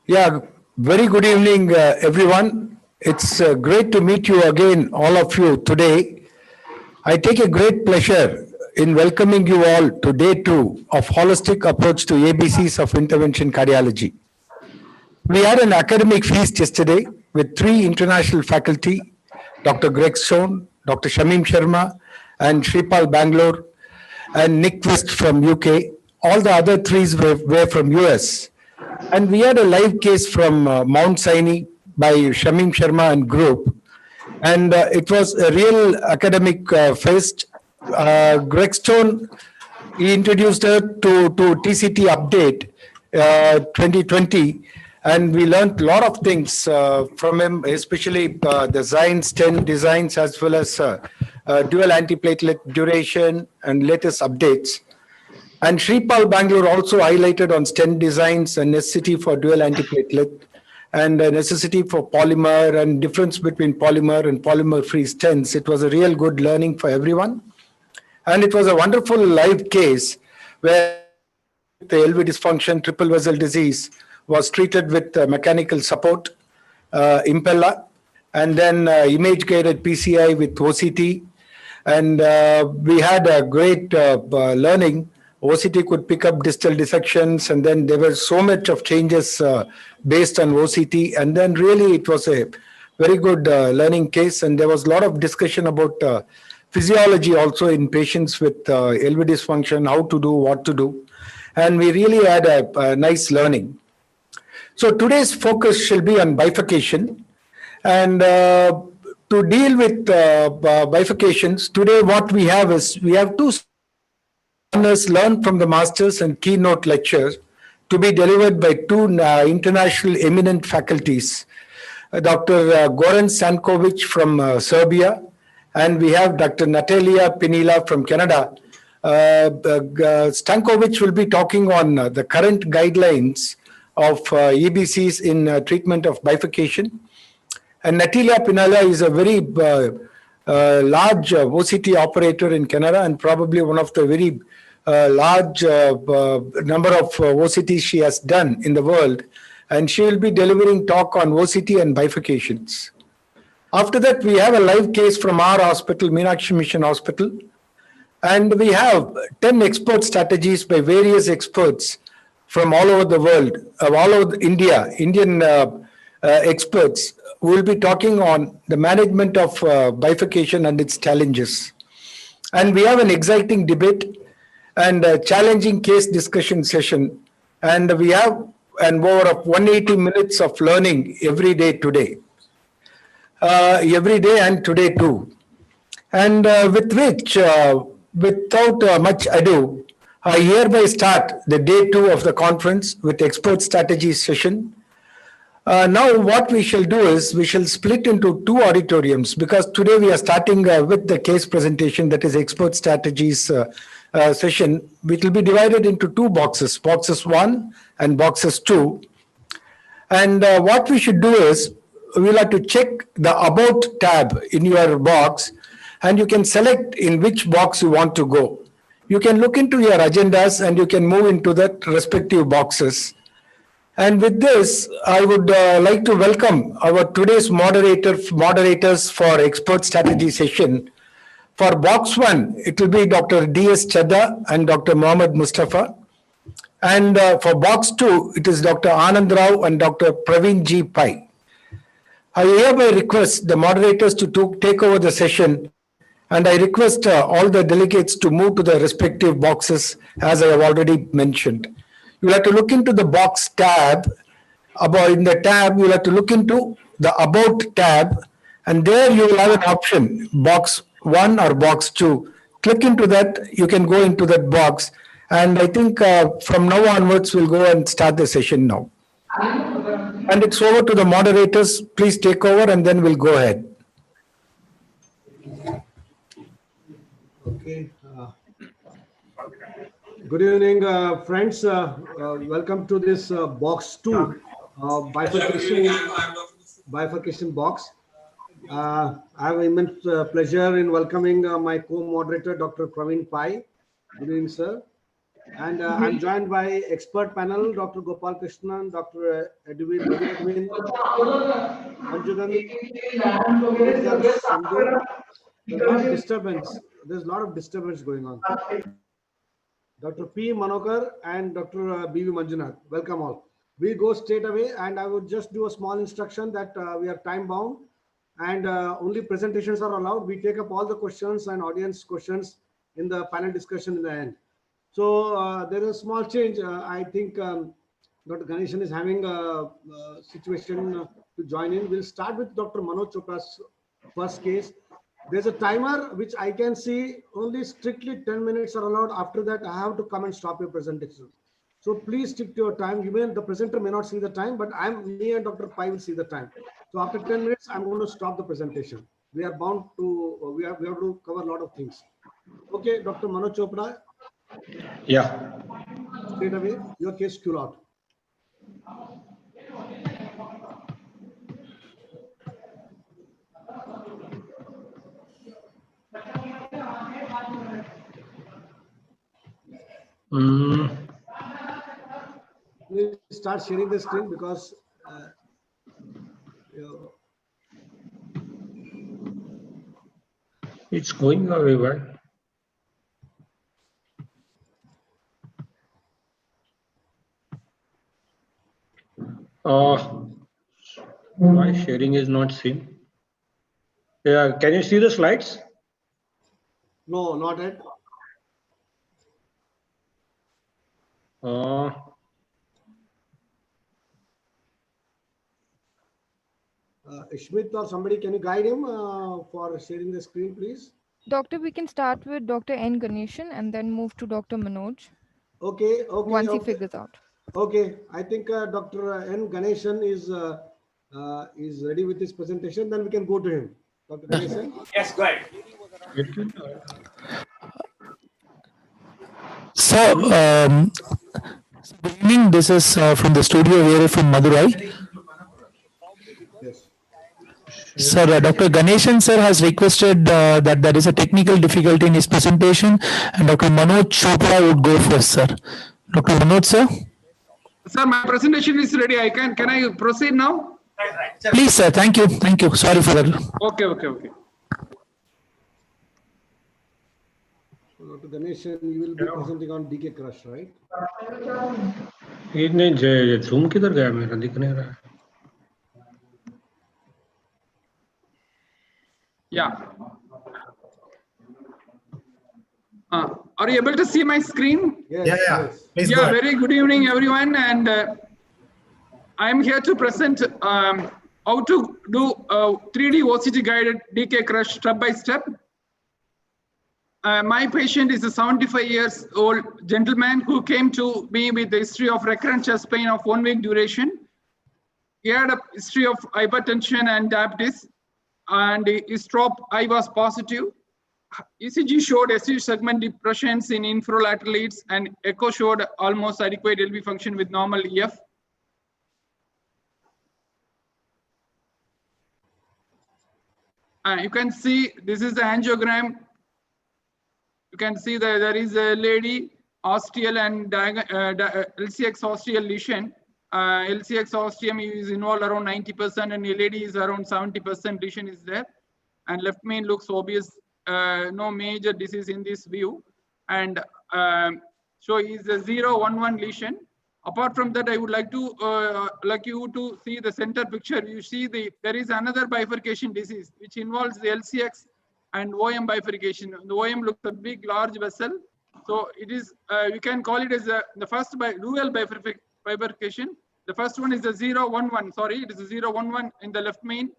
Yeah, very good evening, everyone. It's great to meet you again, all of you, today. I take a great pleasure in welcoming you all to day two of Holistic Approach to ABCs of Intervention Cardiology. We had an academic feast yesterday with three international faculty, Dr. Greg Stone, Dr. Shamim Sharma, and Shripal Bangalore, and Nick West from UK. All the other threes were from US. And we had a live case from Mount Sinai by Shamim Sharma and group. And it was a real academic fest. Greg Stone, he introduced her to TCT Update 2020. And we learned a lot of things from him, especially the Zion stent designs as well as dual antiplatelet duration and latest updates. And Shripal Bangalore also highlighted on stent designs and necessity for dual antiplatelet and necessity for polymer and difference between polymer and polymer-free stents. It was a real good learning for everyone. And it was a wonderful live case where the LV dysfunction, triple vessel disease was treated with mechanical support, Impella, and then image-guided PCI with OCT. And we had a great learning. OCT could pick up distal dissections, and then there were so much of changes based on OCT. And then really it was a very good learning case. And there was a lot of discussion about physiology also in patients with LV dysfunction, how to do, what to do. And we really had a nice learning. So today's focus shall be on bifurcation. And to deal with bifurcations, today what we have is, we have two learn from the masters and keynote lectures to be delivered by two international eminent faculties, Dr. Goran Stankovic from Serbia, and we have Dr. Natalia Pinila from Canada. Stankovic will be talking on the current guidelines of EBCs in treatment of bifurcation. And Natalia Pinila is a very large OCT operator in Canada and probably one of the very large number of OCTs she has done in the world, and she will be delivering talk on OCT and bifurcations. After that, we have a live case from our hospital, Meenakshi Mission Hospital, and we have 10 expert strategies by various experts from all over the world, all over India, Indian experts who will be talking on the management of bifurcation and its challenges. And we have an exciting debate and a challenging case discussion session. And we have an over of 180 minutes of learning every day today. Every day and today too. And with which, without much ado, I hereby start the day two of the conference with expert strategy session. Now what we shall do is, we shall split into two auditoriums, because today we are starting with the case presentation, that is expert strategies session, which will be divided into two boxes, boxes 1 and boxes 2. And what we should do is, we'll have to check the About tab in your box, and you can select in which box you want to go. You can look into your agendas and you can move into the respective boxes. And with this, I would like to welcome our today's moderators for expert strategy session. For box 1, it will be Dr. D.S. Chadha and Dr. Mohammad Mustafa. And for box 2, it is Dr. Anand Rao and Dr. Praveen G. Pai. I hereby request the moderators to take over the session, and I request all the delegates to move to the respective boxes, as I have already mentioned. You will have to look into the box tab. In the tab, you will have to look into the About tab, and there you will have an option, box 1 or box 2. Click into that, you can go into that box. And I think from now onwards, we'll go and start the session now. And it's over to the moderators. Please take over and then we'll go ahead. Okay. Good evening, friends. Welcome to this box 2 bifurcation box. I have immense pleasure in welcoming my co-moderator, Dr. Praveen Pai. Good evening, sir. And I'm joined by expert panel, Dr. Gopal Krishnan, Dr. Edwin, Anjugan, Sandhu. There's a lot of disturbance. There's a lot of disturbance going on. Dr. P. Manokar and Dr. B.V. Manjunath. Welcome all. We go straight away, and I would just do a small instruction that we are time bound and only presentations are allowed. We take up all the questions and audience questions in the panel discussion in the end. So there is a small change. I think Dr. Ganeshan is having a situation to join in. We'll start with Dr. Manoj Chopra's first case. There's a timer which I can see only strictly 10 minutes are allowed. After that, I have to come and stop your presentation. So please stick to your time. The presenter may not see the time, but me and Dr. Pai will see the time. So after 10 minutes, I'm going to stop the presentation. We are bound to, we have to cover a lot of things. Okay, Dr. Manoj Chopra. Yeah. Straight away, your case queued out. We'll start sharing the screen because It's going very well. Why sharing is not seen? Yeah, can you see the slides? No, not yet. Ishmit or somebody, can you guide him for sharing the screen, please? Doctor, we can start with Dr. N. Ganeshan and then move to Dr. Manoj. Okay. Once he figures out. Okay, I think Dr. N. Ganeshan is ready with his presentation. Then we can go to him. Dr. Ganeshan. Yes, go ahead. So, good evening. This is from the studio here from Madurai. Yes. Sir, Dr. Ganeshan sir has requested that there is a technical difficulty in his presentation, and Dr. Manoj Chopra would go first, sir. Dr. Manoj, sir. Sir, my presentation is ready. Can I proceed now? Right. Please, sir. Thank you. Thank you. Sorry for that. Okay. So, Dr. Ganeshan, you will be presenting on DK Crush, right? Zoom किधर गया मेरा दिख नहीं रहा. Yeah. Are you able to see my screen? Yes. Please Yeah, very good evening, everyone. And I am here to present how to do 3D OCT guided DK Crush step by step. My patient is a 75 years old gentleman who came to me with a history of recurrent chest pain of 1 week duration. He had a history of hypertension and diabetes, and his TROP I was positive. ECG showed ST segment depressions in infralateral leads, and echo showed almost adequate LV function with normal EF. You can see this is the angiogram. You can see that there is a lady ostial and LCX ostial lesion. LCX ostium is involved around 90%, and the lady is around 70% lesion is there. And left main looks obvious, no major disease in this view. And so is a 0-1-1 lesion. Apart from that, I would like you to see the center picture. You see there is another bifurcation disease which involves the LCX and OM bifurcation. The OM looks a big, large vessel. So it is, you can call it as the first dual bifurcation. The first one is the 0-1-1. Sorry, it is a 0-1-1 in the left main.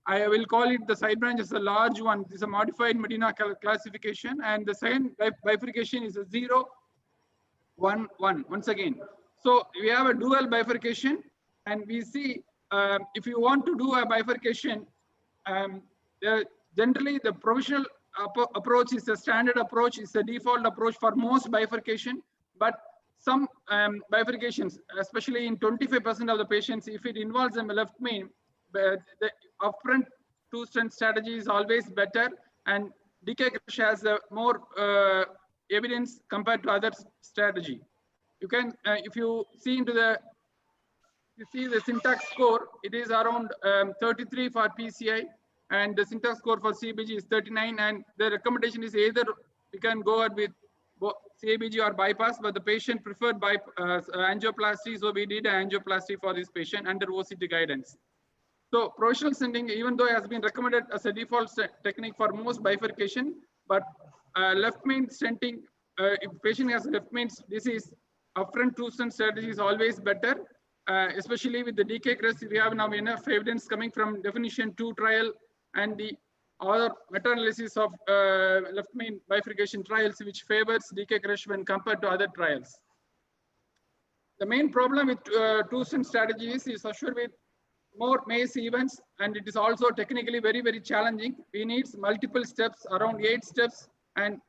I will call it the side branch as a large one. This is a modified Medina classification. And the second bifurcation is a 0-1-1 once again. So we have a dual bifurcation, and we see if you want to do a bifurcation, generally the provisional approach is the standard approach, is the default approach for most bifurcation, but some bifurcations, especially in 25% of the patients, if it involves them left main, the upfront two-stent strategy is always better, and DK Crush has more evidence compared to other strategy. you can, if you see into the, you see the syntax score, it is around 33 for PCI, and the syntax score for CABG is 39. And the recommendation is either you can go ahead with CABG or bypass, but the patient preferred angioplasty, so we did angioplasty for this patient under OCT guidance. So provisional stenting, even though it has been recommended as a default technique for most bifurcation, but left main stenting, if patient has left main disease, upfront two-stent strategy is always better. Especially with the DK CREST, we have now enough evidence coming from definition 2 trial and the other meta-analysis of left main bifurcation trials, which favors DK CREST when compared to other trials. The main problem with two-stent strategies is assured with more MACE events, and it is also technically very, very challenging. We need multiple steps, around 8 steps, and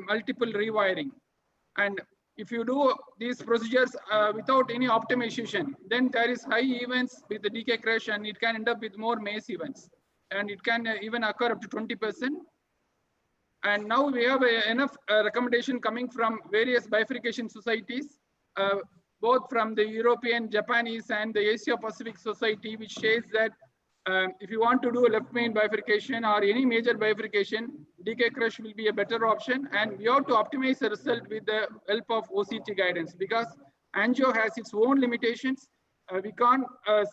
multiple rewiring. And if you do these procedures without any optimization, then there is high events with the DK CREST, and it can end up with more MACE events, and it can even occur up to 20%. And now we have enough recommendation coming from various bifurcation societies, both from the European, Japanese, and the Asia Pacific Society, which says that if you want to do a left main bifurcation or any major bifurcation, DK CREST will be a better option. And we have to optimize the result with the help of OCT guidance, because angio has its own limitations. We can't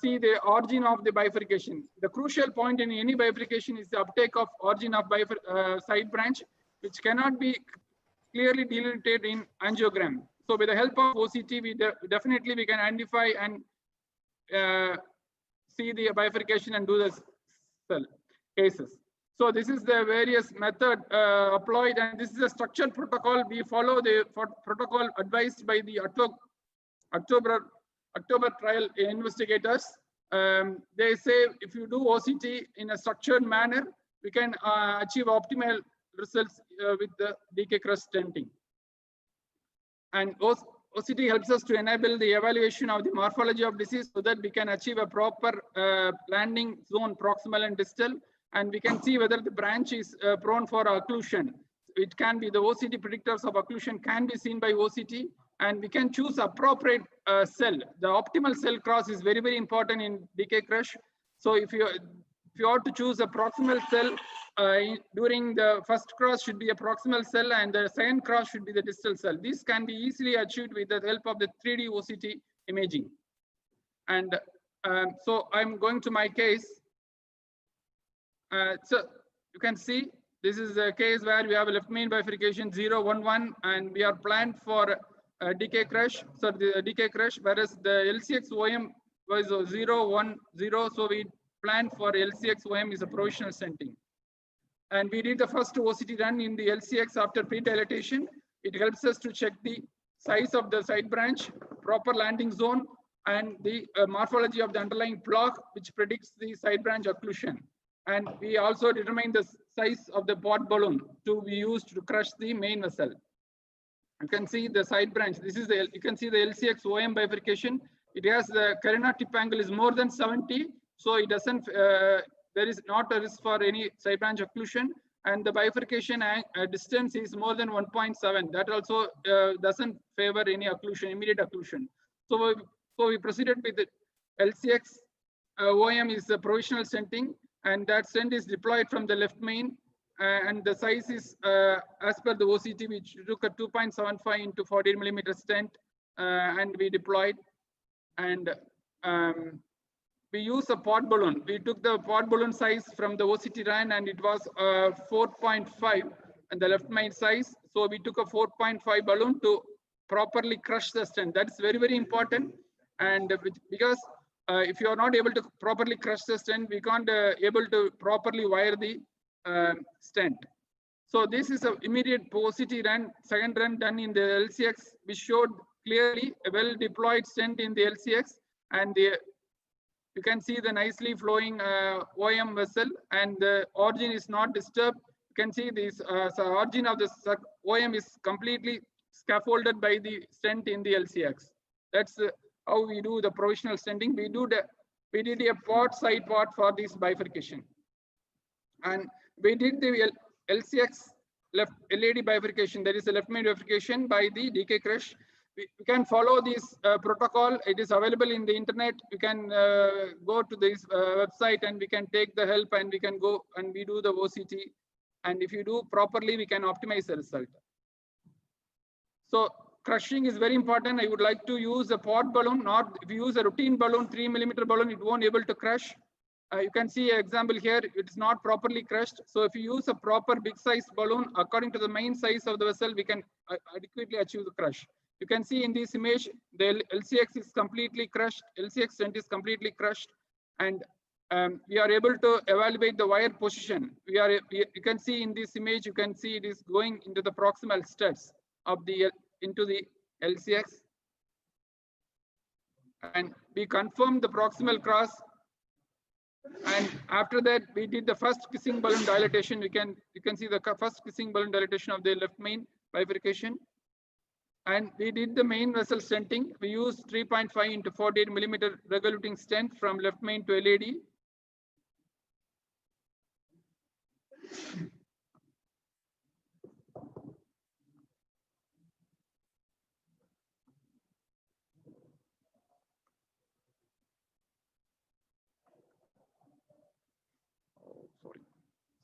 see the origin of the bifurcation. The crucial point in any bifurcation is the uptake of origin of side branch, which cannot be clearly delineated in angiogram. So with the help of OCT, we definitely we can identify and see the bifurcation and do the cell cases. So this is the various method applied, and this is a structured protocol. We follow the protocol advised by the October trial investigators. They say if you do OCT in a structured manner, we can achieve optimal results with the DK CREST stenting. And OCT helps us to enable the evaluation of the morphology of disease so that we can achieve a proper landing zone, proximal and distal, and we can see whether the branch is prone for occlusion. It can be the OCT predictors of occlusion can be seen by OCT, and we can choose appropriate cell. The optimal cell cross is very, very important in DK CREST. So if you ought to choose a proximal cell, during the first cross should be a proximal cell, and the second cross should be the distal cell. This can be easily achieved with the help of the 3D OCT imaging. And so I'm going to my case. So you can see this is a case where we have a left main bifurcation 0, 1, 1, and we are planned for DK CREST. So the DK CREST, whereas the LCX OM was 0, 1, 0. So we planned for LCX OM is a provisional stenting. And we did the first OCT run in the LCX after pre-dilatation. It helps us to check the size of the side branch, proper landing zone, and the morphology of the underlying plaque, which predicts the side branch occlusion. And we also determine the size of the pod balloon to be used to crush the main vessel. You can see the side branch. This is the, you can see the LCX OM bifurcation. It has the Carina tip angle is more than 70. So it doesn't, there is not a risk for any side branch occlusion, and the bifurcation distance is more than 1.7. That also doesn't favor any occlusion, immediate occlusion. So we proceeded with the LCX OM is the provisional stenting, and that stent is deployed from the left main, and the size is as per the OCT, which took a 2.75 into 40mm stent, and we deployed, and we use a pod balloon. We took the pod balloon size from the OCT run, and it was 4.5 and the left main size. So we took a 4.5 balloon to properly crush the stent. That's very, very important. And because if you are not able to properly crush the stent, we can't able to properly wire the stent. So this is an immediate OCT run, second run done in the LCX, which showed clearly a well deployed stent in the LCX, and you can see the nicely flowing OM vessel, and the origin is not disturbed. You can see this origin of the OM is completely scaffolded by the stent in the LCX. That's how we do the provisional stenting. We did a pod side pod for this bifurcation, and we did the LCX left LAD bifurcation. There is a left main bifurcation by the DK CREST. we can follow this protocol. It is available in the internet. You can go to this website and we can take the help and we can go and we do the OCT. And if you do properly, we can optimize the result. So crushing is very important. I would like to use a pod balloon. Not if you use a routine balloon, 3 millimeter balloon, it won't able to crush. You can see an example here. It's not properly crushed. So if you use a proper big size balloon, according to the main size of the vessel, we can adequately achieve the crush. You can see in this image, the LCX is completely crushed. LCX stent is completely crushed, and we are able to evaluate the wire position. You can see in this image, you can see it is going into the proximal studs of the into the LCX, and we confirmed the proximal cross. And after that, we did the first kissing balloon dilatation. You can see the first kissing balloon dilatation of the left main bifurcation. And we did the main vessel stenting. We used 3.5 into 48 millimeter regulating stent from left main to LAD.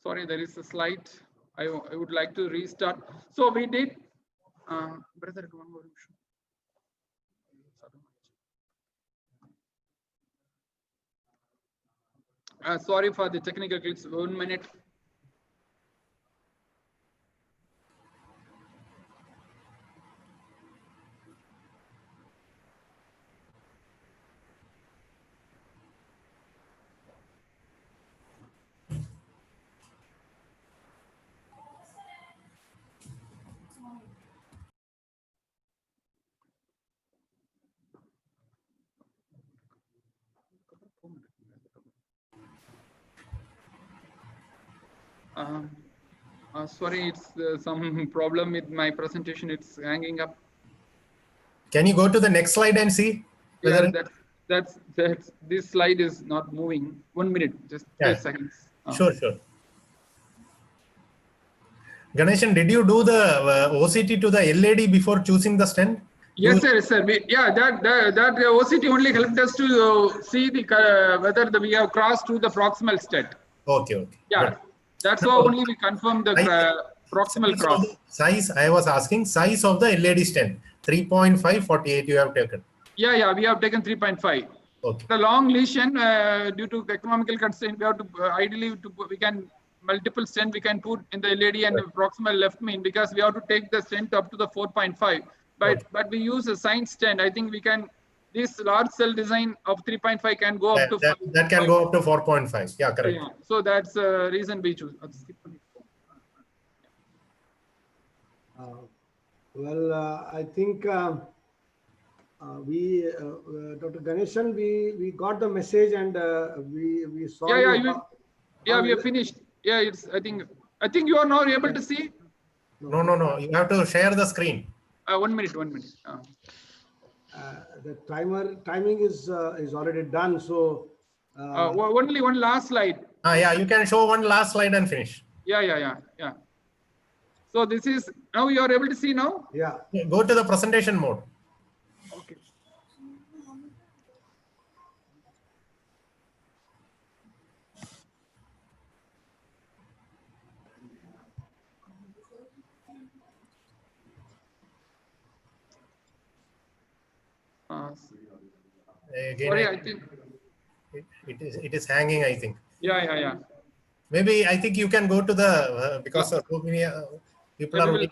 Sorry, there is a slide. I would like to restart. So we did. Brother, one more. Sorry for the technical glitch. 1 minute. Sorry, it's some problem with my presentation. It's hanging up. Can you go to the next slide and see? Yeah, that's this slide is not moving. 1 minute, just 3 seconds. Sure. Ganeshan, did you do the OCT to the LAD before choosing the stent? Yes, sir. That OCT only helped us to see the whether we have crossed to the proximal stent. Okay. Yeah, good. That's why only we confirm the proximal cross. Size, I was asking size of the LAD stent. 3.5, 48 you have taken. Yeah, we have taken 3.5. Okay. The long lesion due to economical constraint, we have to ideally we can multiple stent we can put in the LAD and the proximal left main, because we have to take the stent up to the 4.5. But we use a science stent. I think we can. This large cell design of 3.5 can go up to that can go up to 4.5. Yeah, correct. Yeah. So that's the reason we choose. I think Dr. Ganeshan, we got the message and we saw. Yeah, we have finished. Yeah, I think you are now able to see. No. You have to share the screen. 1 minute. The timing is already done. So only one last slide. Yeah, you can show one last slide and finish. Yeah. So this is now you are able to see now. Yeah. Go to the presentation mode. Okay. Again, sorry, I think it is hanging, I think. Yeah. Maybe I think you can go to the because so many people are.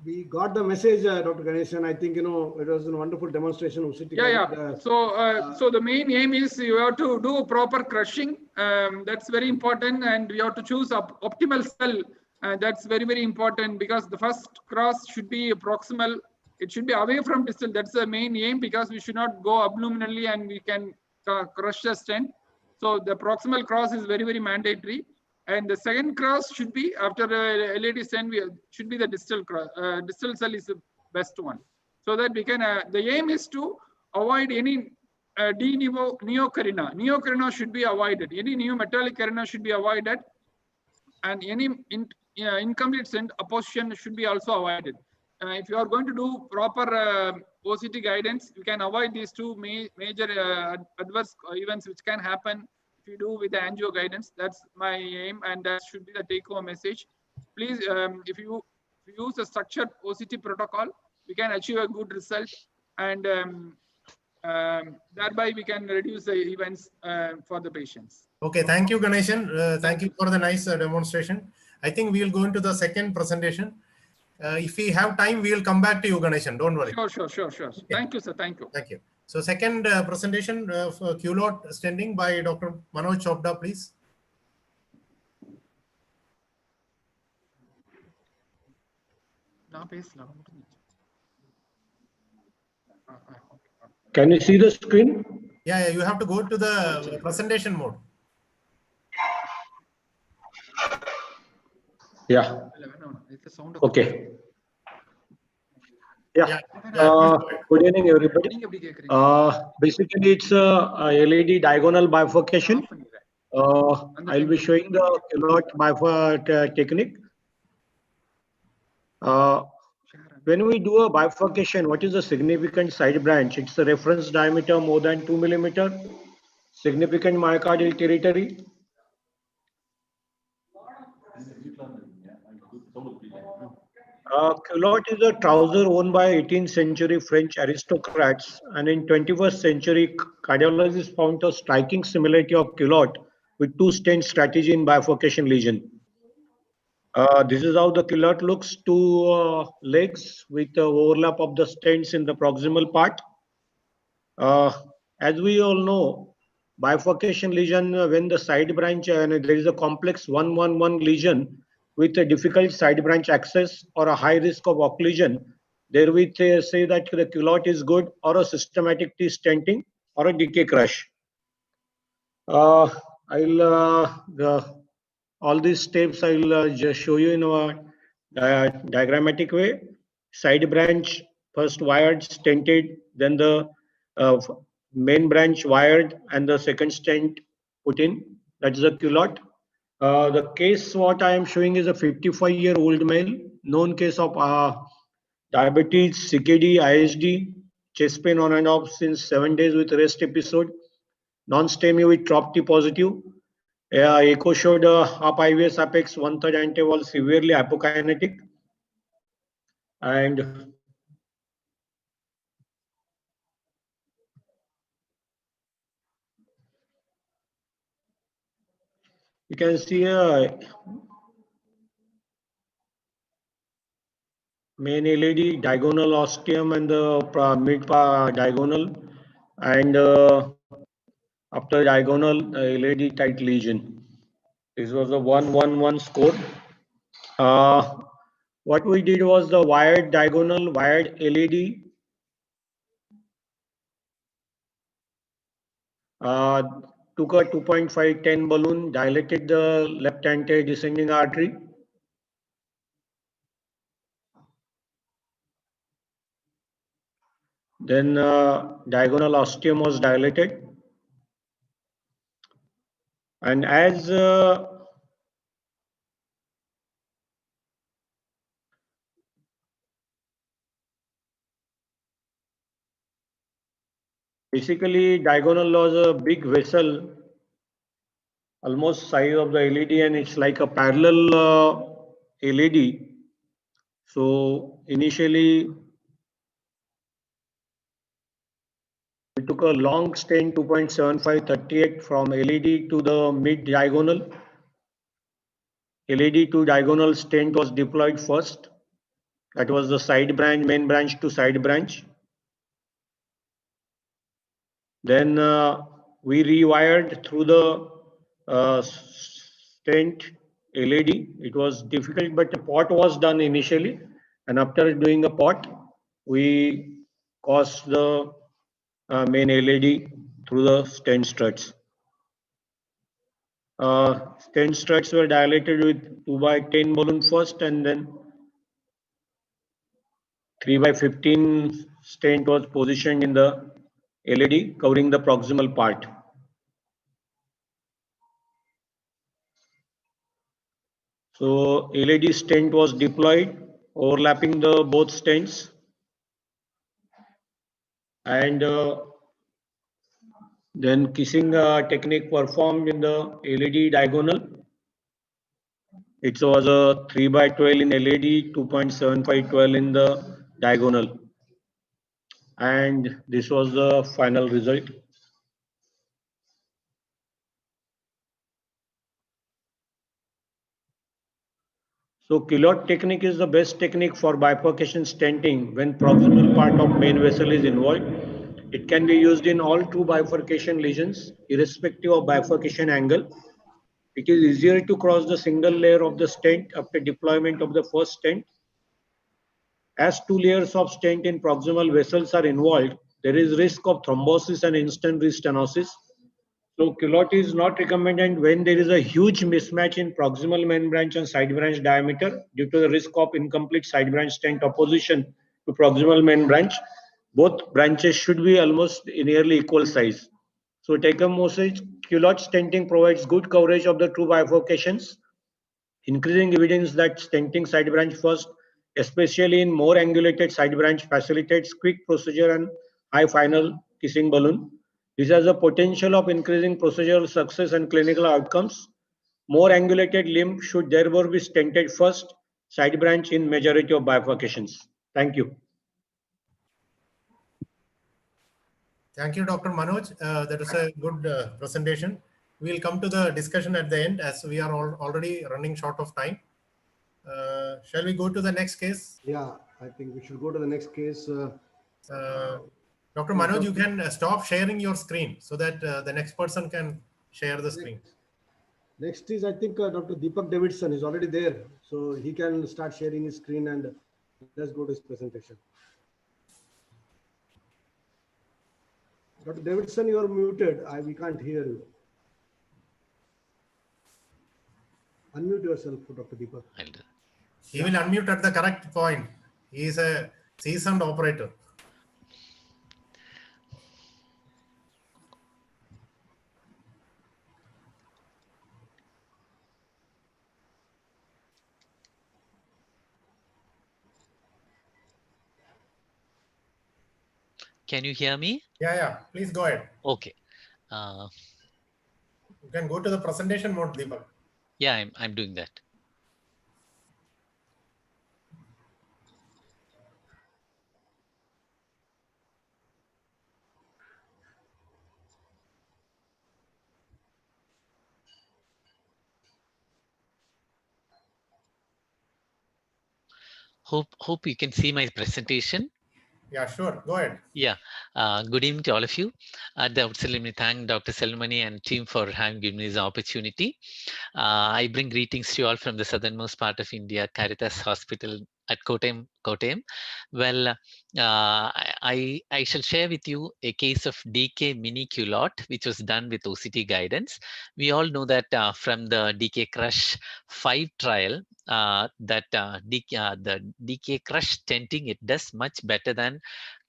We got the message, Dr. Ganeshan. I think it was a wonderful demonstration. Yeah. So the main aim is you have to do proper crushing. That's very important, and we have to choose optimal cell. That's very important, because the first cross should be proximal. It should be away from distal. That's the main aim, because we should not go abdominally and we can crush the stent. So the proximal cross is very mandatory. And the second cross should be after LAD stent, should be the distal cross. Distal cell is the best one. So that we can, the aim is to avoid any neocarina. Neocarina should be avoided. Any new metallic carina should be avoided. And any incomplete stent, apposition should be also avoided. If you are going to do proper OCT guidance, you can avoid these two major adverse events which can happen if you do with the angio guidance. That's my aim, and that should be the take-home message. Please, if you use a structured OCT protocol, we can achieve a good result, and thereby we can reduce the events for the patients. Okay, thank you, Ganeshan. Thank you for the nice demonstration. I think we will go into the second presentation. If we have time, we will come back to you, Ganeshan. Don't worry. Sure. Okay. Thank you, sir. Thank you. Thank you. So second presentation of QLOT stenting by Dr. Manoj Chopda, please. Can you see the screen? Yeah, you have to go to the presentation mode. Yeah. Okay. Yeah. Good evening, everybody. Basically, it's a LED diagonal bifurcation. I'll be showing the QLOT technique. When we do a bifurcation, what is the significant side branch? It's the reference diameter more than 2 millimeter, significant myocardial territory. Culotte is a trouser worn by 18th century French aristocrats, and in 21st century, cardiologists found a striking similarity of culotte with two stent strategy in bifurcation lesion. This is how the culotte looks: two legs with the overlap of the stents in the proximal part. As we all know, bifurcation lesion, when the side branch, and there is a complex 1-1-1 lesion with a difficult side branch access or a high risk of occlusion, there we say that the culotte is good, or a systematic T stenting, or a decay crush. All these steps I'll just show you in a diagrammatic way. Side branch first wired, stented, then the main branch wired, and the second stent put in. That's the culotte. The case what I am showing is a 55-year-old male, known case of diabetes, CKD, ISD, chest pain on and off since 7 days with rest episode, non-STEMI with TROP-T positive. Echo showed up IVS apex 1/3 anti-wall, severely hypokinetic, and you can see a main LED diagonal ostium and the mid diagonal, and after diagonal LED tight lesion. This was a 1-1-1 score. What we did was the wired diagonal, wired LED. Took a 2.5-10 balloon, dilated the left anti-descending artery. Then diagonal ostium was dilated. And as basically diagonal was a big vessel, almost size of the LED, and it's like a parallel LED. So initially we took a long stent 2.75-38 from LED to the mid diagonal. LED to diagonal stent was deployed first. That was the side branch, main branch to side branch. Then we rewired through the stent LED. It was difficult, but a pot was done initially. And after doing a pot, we caused the main LED through the stent struts. Stent struts were dilated with 2x10 balloon first, and then 3x15 stent was positioned in the LED covering the proximal part. So LED stent was deployed, overlapping the both stents, and then kissing technique performed in the LED diagonal. It was a 3/12 in LED, 2.7512 in the diagonal. And this was the final result. So Culotte technique is the best technique for bifurcation stenting when proximal part of main vessel is involved. It can be used in all true bifurcation lesions, irrespective of bifurcation angle. It is easier to cross the single layer of the stent after deployment of the first stent. As two layers of stent in proximal vessels are involved, there is risk of thrombosis and instant restenosis. So Culotte is not recommended when there is a huge mismatch in proximal main branch and side branch diameter due to the risk of incomplete side branch stent opposition to proximal main branch. Both branches should be almost nearly equal size. So Tecumseh Culotte stenting provides good coverage of the true bifurcations, increasing evidence that stenting side branch first, especially in more angulated side branch, facilitates quick procedure and high final kissing balloon. This has a potential of increasing procedural success and clinical outcomes. More angulated limb should therefore be stented first, side branch in majority of bifurcations. Thank you. Thank you, Dr. Manoj. That is a good presentation. We'll come to the discussion at the end as we are already running short of time. Shall we go to the next case? Yeah, I think we should go to the next case. Dr. Manoj, you can stop sharing your screen so that the next person can share the screen. Next is, I think, Dr. Deepak Davidson is already there. So he can start sharing his screen and let's go to his presentation. Dr. Davidson, you are muted. We can't hear you. Unmute yourself, Dr. Deepak. He will unmute at the correct point. He is a seasoned operator. Can you hear me? Yeah. Please go ahead. Okay. You can go to the presentation mode, Deepak. Yeah, I'm doing that. Hope you can see my presentation. Yeah, sure. Go ahead. Yeah. Good evening to all of you. At the outset, let me thank Dr. Selmani and team for having given me this opportunity. I bring greetings to you all from the southernmost part of India, Caritas Hospital at Kottayam. Well, I shall share with you a case of DK mini culotte, which was done with OCT guidance. We all know that from the DK Crush 5 trial, the DK Crush stenting, it does much better than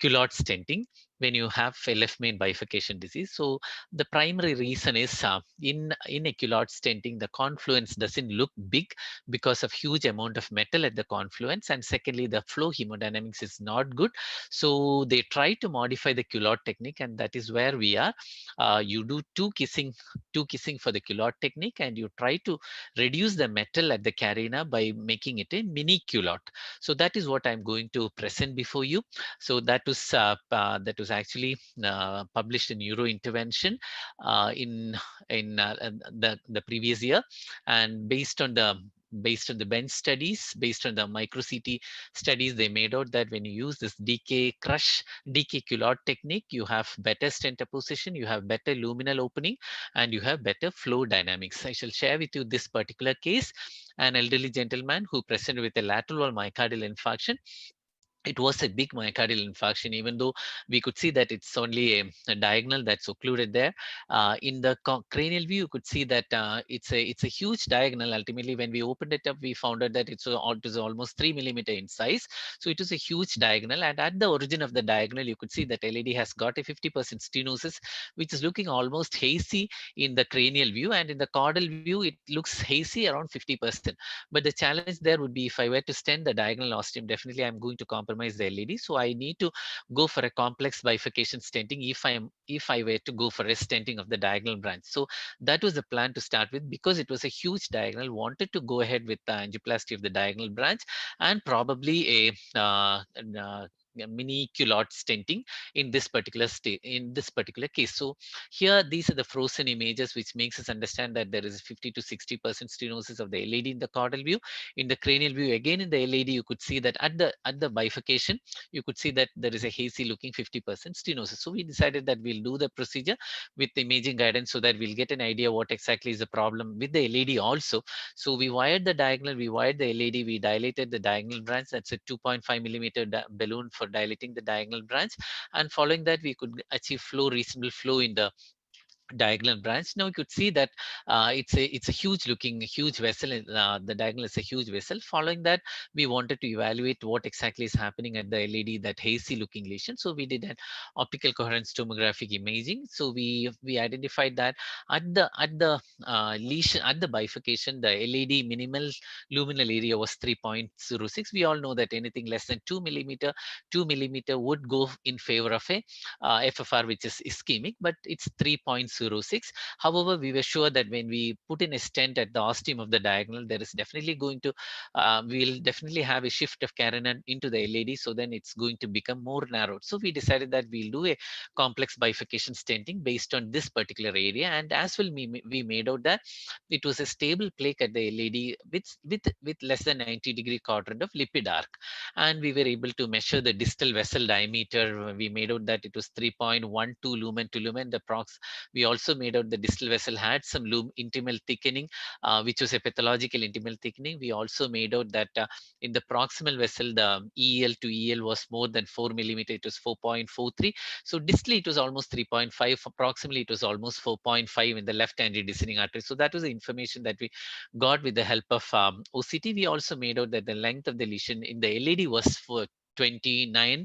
culotte stenting when you have a left main bifurcation disease. So the primary reason is in a culotte stenting, the confluence doesn't look big because of huge amount of metal at the confluence, and secondly, the flow hemodynamics is not good. So they try to modify the culotte technique, and that is where we are. You do two kissing for the culotte technique, and you try to reduce the metal at the carina by making it a mini culotte. So that is what I'm going to present before you. So that was actually published in Neurointervention in the previous year, and based on the bench studies, based on the micro CT studies, they made out that when you use this DK culotte technique, you have better stent position, you have better luminal opening, and you have better flow dynamics. I shall share with you this particular case, an elderly gentleman who presented with a lateral wall myocardial infarction it was a big myocardial infarction, even though we could see that it's only a diagonal that's occluded there. In the cranial view, you could see that it's a huge diagonal. Ultimately, when we opened it up, we found out that it was almost 3 mm in size. So it was a huge diagonal, and at the origin of the diagonal, you could see that LAD has got a 50% stenosis, which is looking almost hazy in the cranial view, and in the caudal view, it looks hazy around 50%. But the challenge there would be if I were to stent the diagonal ostium, definitely I'm going to compromise the LAD. So I need to go for a complex bifurcation stenting if I were to go for a stenting of the diagonal branch. So that was the plan to start with, because it was a huge diagonal. Wanted to go ahead with the angioplasty of the diagonal branch and probably a mini culotte stenting in this particular case. So here, these are the frozen images, which makes us understand that there is 50 to 60% stenosis of the LAD in the caudal view. In the cranial view, again in the LAD, you could see that at the bifurcation, you could see that there is a hazy looking 50% stenosis. So we decided that we'll do the procedure with the imaging guidance so that we'll get an idea what exactly is the problem with the LAD also. So we wired the diagonal, we wired the LAD, we dilated the diagonal branch. That's a 2.5 mm balloon for dilating the diagonal branch. And following that, we could achieve reasonable flow in the diagonal branch. Now you could see that it's a huge vessel. The diagonal is a huge vessel. Following that, we wanted to evaluate what exactly is happening at the LAD, that hazy looking lesion. So we did an optical coherence tomographic imaging. So we identified that at the lesion, at the bifurcation, the LAD minimal luminal area was 3.06. We all know that anything less than 2 mm would go in favor of a FFR, which is ischemic, but it's 3.06. However, we were sure that when we put in a stent at the ostium of the diagonal, there is definitely going to, we'll definitely have a shift of carina into the LAD, so then it's going to become more narrowed. So we decided that we'll do a complex bifurcation stenting based on this particular area, and as well, we made out that it was a stable plaque at the LAD with less than 90-degree quadrant of lipid arc, and we were able to measure the distal vessel diameter. We made out that it was 3.12 lumen to lumen. We also made out the distal vessel had some intimal thickening, which was a pathological intimal thickening. We also made out that in the proximal vessel, the EL to EL was more than 4 mm. It was 4.43. So distally, it was almost 3.5. Proximally, it was almost 4.5 in the left antidescending artery. So that was the information that we got with the help of OCT. We also made out that the length of the lesion in the LAD was for 29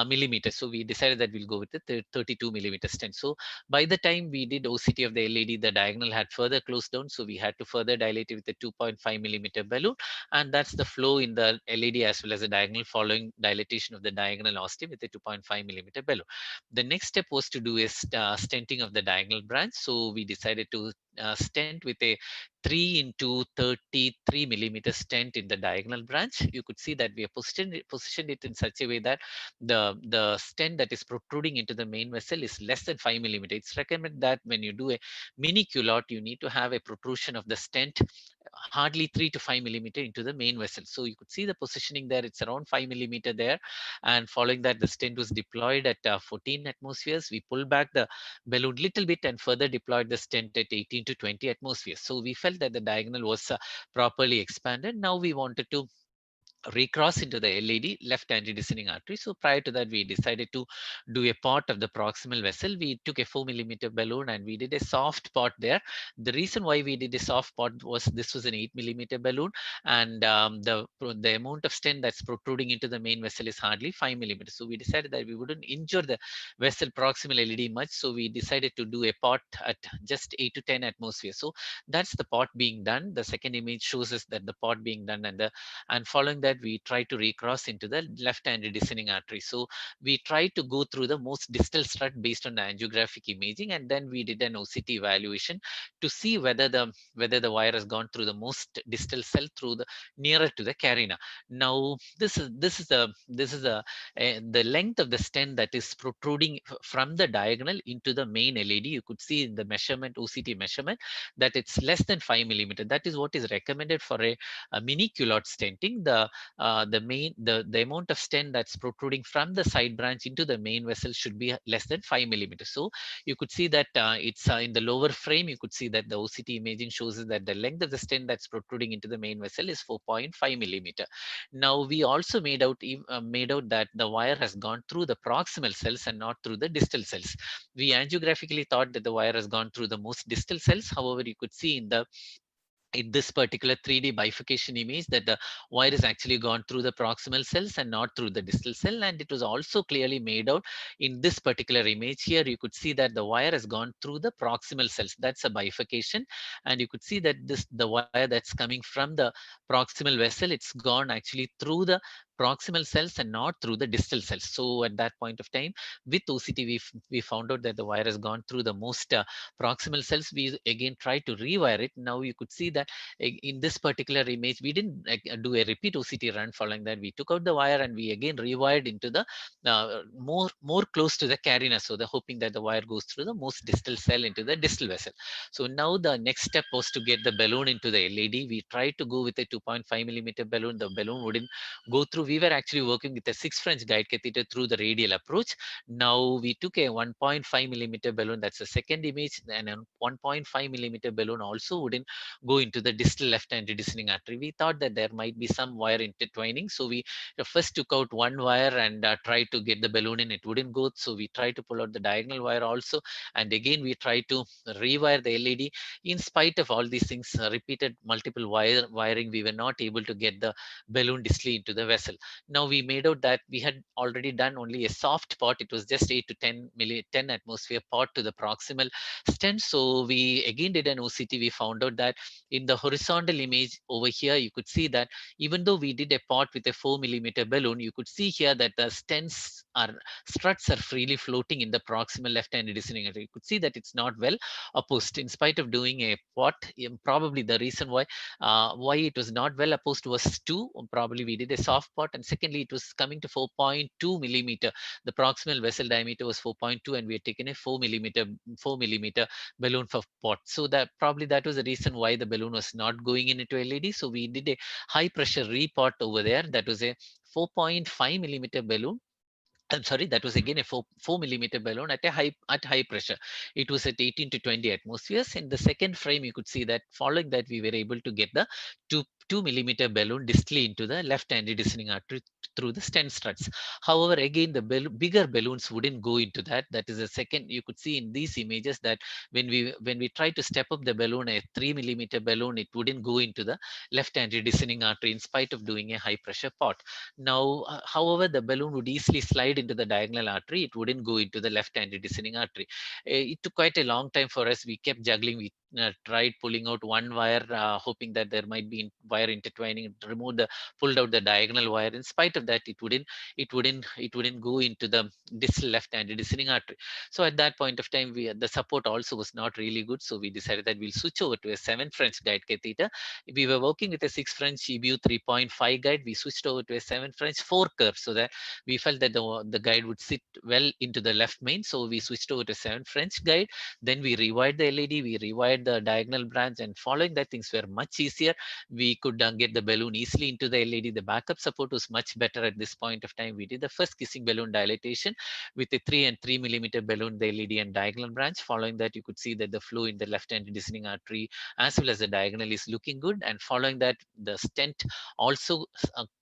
millimeters. So we decided that we'll go with the 32 millimeter stent. So by the time we did OCT of the LAD, the diagonal had further closed down. So we had to further dilate it with a 2.5 millimeter balloon. And that's the flow in the LAD as well as the diagonal following dilatation of the diagonal ostium with a 2.5 millimeter balloon. The next step was to do a stenting of the diagonal branch. So we decided to stent with a 3 into 33 millimeter stent in the diagonal branch. You could see that we have positioned it in such a way that the stent that is protruding into the main vessel is less than 5 millimeter. It's recommended that when you do a mini culotte, you need to have a protrusion of the stent hardly 3 to 5 millimeter into the main vessel. So you could see the positioning there. It's around 5 millimeter there. And following that, the stent was deployed at 14 atmospheres. We pulled back the balloon little bit and further deployed the stent at 18 to 20 atmospheres. So we felt that the diagonal was properly expanded. Now we wanted to recross into the LAD, left antidescending artery. So prior to that, we decided to do a pot of the proximal vessel. We took a 4 millimeter balloon and we did a soft pot there. The reason why we did a soft pot was this was an 8 millimeter balloon, and the amount of stent that's protruding into the main vessel is hardly 5 millimeters. So we decided that we wouldn't injure the vessel proximal LAD much. So we decided to do a pot at just 8 to 10 atmospheres. So that's the pot being done. The second image shows us that the pot being done, and following that, we try to recross into the left antidescending artery. So we tried to go through the most distal strut based on the angiographic imaging, and then we did an OCT evaluation to see whether the wire has gone through the most distal cell through the nearer to the carina. Now this is the length of the stent that is protruding from the diagonal into the main LAD. You could see in the measurement, OCT measurement, that it's less than 5 millimeter. That is what is recommended for a mini culotte stenting. The the amount of stent that's protruding from the side branch into the main vessel should be less than 5 millimeters. So you could see that it's in the lower frame. You could see that the OCT imaging shows us that the length of the stent that's protruding into the main vessel is 4.5 millimeter. Now we also made out that the wire has gone through the proximal cells and not through the distal cells. We angiographically thought that the wire has gone through the most distal cells. However, you could see in this particular 3D bifurcation image that the wire is actually gone through the proximal cells and not through the distal cell. And it was also clearly made out in this particular image here. You could see that the wire has gone through the proximal cells. That's a bifurcation. And you could see that the wire that's coming from the proximal vessel, it's gone actually through the proximal cells and not through the distal cells. So at that point of time, with OCT, we found out that the wire has gone through the most proximal cells. We again tried to rewire it. Now you could see that in this particular image, we didn't do a repeat OCT run. Following that, we took out the wire and we again rewired into the more close to the carina. So the hoping that the wire goes through the most distal cell into the distal vessel. So now the next step was to get the balloon into the LED. We tried to go with a 2.5 millimeter balloon. The balloon wouldn't go through. We were actually working with a 6 French guide catheter through the radial approach. Now we took a 1.5 millimeter balloon. That's the second image. And a 1.5 millimeter balloon also wouldn't go into the distal left antidescending artery. We thought that there might be some wire intertwining. So we first took out one wire and tried to get the balloon in. It wouldn't go. So we tried to pull out the diagonal wire also. And again, we tried to rewire the LED. In spite of all these things, repeated multiple wiring, we were not able to get the balloon distally into the vessel. Now we made out that we had already done only a soft pot. It was just 8 to 10 atmosphere pot to the proximal stent. So we again did an OCT. We found out that in the horizontal image over here, you could see that even though we did a pot with a 4 millimeter balloon, you could see here that the struts are freely floating in the proximal left antidescending artery. You could see that it's not well opposed. In spite of doing a pot, probably the reason why it was not well opposed was probably we did a soft pot, and secondly it was coming to 4.2 millimeter. The proximal vessel diameter was 4.2 and we had taken a 4 millimeter balloon for pot. So that probably that was the reason why the balloon was not going into LED. So we did a high pressure repot over there. That was a 4.5 millimeter balloon. I'm sorry, that was again a 4 millimeter balloon at high pressure. It was at 18 to 20 atmospheres. In the second frame, you could see that following that, we were able to get the 2 millimeter balloon distally into the left antidescending artery through the stent struts. However, again, the bigger balloons wouldn't go into that. That is the second. You could see in these images that when we tried to step up the balloon, a 3 millimeter balloon, it wouldn't go into the left antidescending artery in spite of doing a high pressure pot. Now, however, the balloon would easily slide into the diagonal artery. It wouldn't go into the left antidescending artery. It took quite a long time for us. We kept juggling. We tried pulling out one wire, hoping that there might be wire intertwining. Pulled out the diagonal wire. In spite of that, it wouldn't go into the distal left antidescending artery. So at that point of time, the support also was not really good. So we decided that we'll switch over to a 7 French guide catheter. We were working with a 6 French EBU 3.5 guide. We switched over to a 7 French 4 curve so that we felt that the guide would sit well into the left main. So we switched over to 7 French guide. Then we rewired the LED, we rewired the diagonal branch, and following that, things were much easier. We could get the balloon easily into the LED. The backup support was much better at this point of time. We did the first kissing balloon dilatation with a 3 and 3 millimeter balloon, the LED and diagonal branch. Following that, you could see that the flow in the left antidescending artery as well as the diagonal is looking good. And following that, the stent also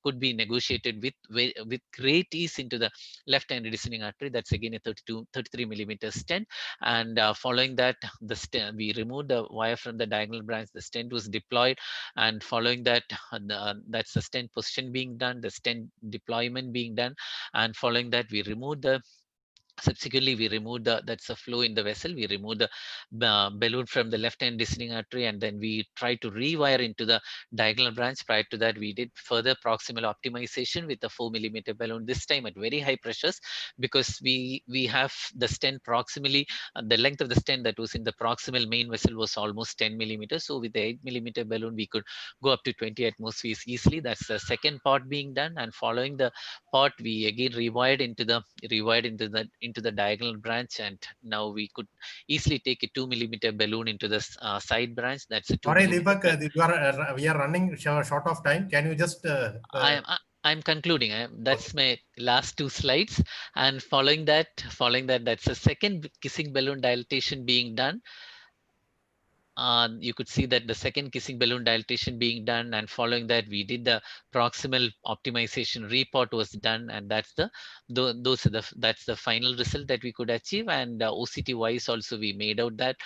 could be negotiated with great ease into the left antidescending artery. That's again a 33 millimeter stent. And following that, we removed the wire from the diagonal branch. The stent was deployed, and following that, that's the stent position being done, the stent deployment being done, and following that, we removed the subsequently we removed that's a flow in the vessel. We removed the balloon from the left antidescending artery, and then we tried to rewire into the diagonal branch. Prior to that, we did further proximal optimization with the 4 millimeter balloon, this time at very high pressures, because we have the stent proximally, the length of the stent that was in the proximal main vessel was almost 10 millimeters. So with the 8 millimeter balloon, we could go up to 20 atmospheres easily. That's the second part being done. And following the part, we again rewired into the into the diagonal branch, and now we could easily take a 2 mm balloon into the side branch. That's a 2 Sorry, mm. Deepak, we are running short of time. Can you just I'm concluding. That's my last two slides, and following that, that's a second kissing balloon dilatation being done. You could see that the second kissing balloon dilatation being done, and following that we did the proximal optimization report was done, and that's that's the final result that we could achieve. And OCT wise also we made out that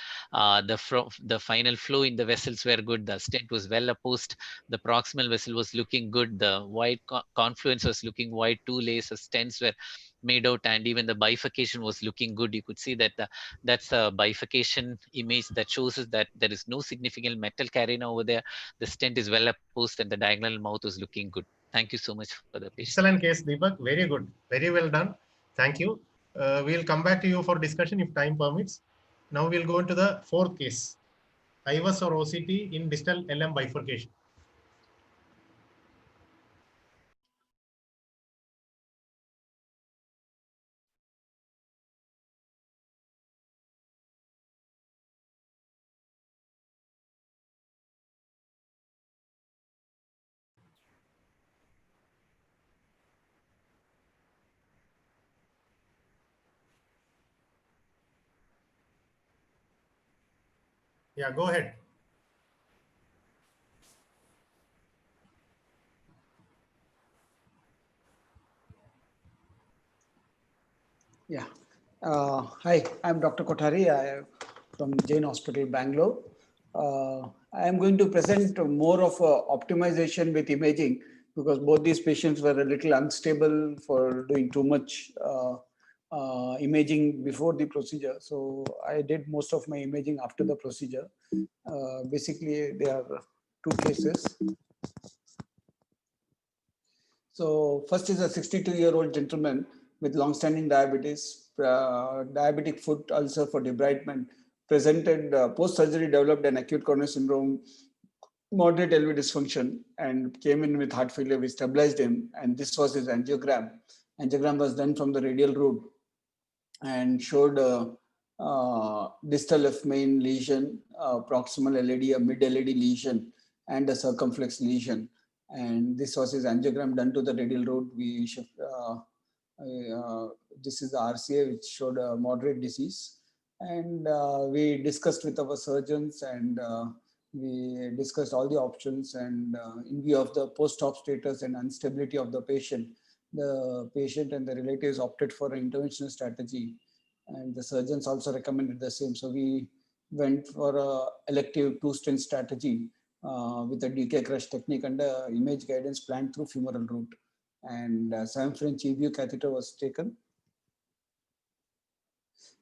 the final flow in the vessels were good, the stent was well opposed, the proximal vessel was looking good, the wide confluence was looking wide, 2 layers of stents were made out, and even the bifurcation was looking good. You could see that that's a bifurcation image that shows us that there is no significant metal carrying over there. The stent is well opposed and the diagonal mouth is looking good. Thank you so much for the patience. excellent case, Deepak. Very good. Very well done. Thank you. We'll come back to you for discussion if time permits. Now we'll go into the fourth case. IVUS or OCT in distal LM bifurcation. Yeah, go ahead. Yeah. Hi, I'm Dr. Kothari. I am from Jain Hospital, Bangalore. I am going to present more of optimization with imaging, because both these patients were a little unstable for doing too much imaging before the procedure. So I did most of my imaging after the procedure. Basically, there are two cases. So first is a 62-year-old gentleman with long-standing diabetes, diabetic foot ulcer for debridement, presented post-surgery, developed an acute coronary syndrome, moderate LV dysfunction, and came in with heart failure. We stabilized him, and this was his angiogram. Angiogram was done from the radial route and showed distal left main lesion, proximal LAD, a mid LAD lesion, and a circumflex lesion. And this was his angiogram done to the radial route. We shift, this is the RCA, which showed a moderate disease. And we discussed with our surgeons, and we discussed all the options. And in view of the post-op status and instability of the patient and the relatives opted for an interventional strategy. And the surgeons also recommended the same. So we went for a elective 2-stent strategy with a DK crush technique and image guidance planned through femoral route. And 7 French EVU catheter was taken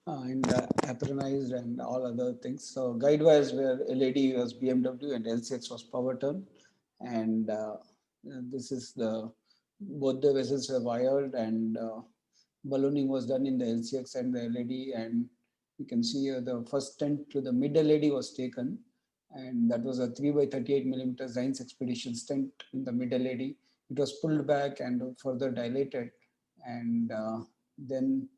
and apronized and all other things. So guide wires were LAD was BMW and LCX was power turn. And this is both the vessels were wired, and ballooning was done in the LCX and the LAD. And you can see here the first stent to the mid LAD was taken, and that was a 3x38 millimeter Zines Expedition stent in the mid LAD. It was pulled back and further dilated, and then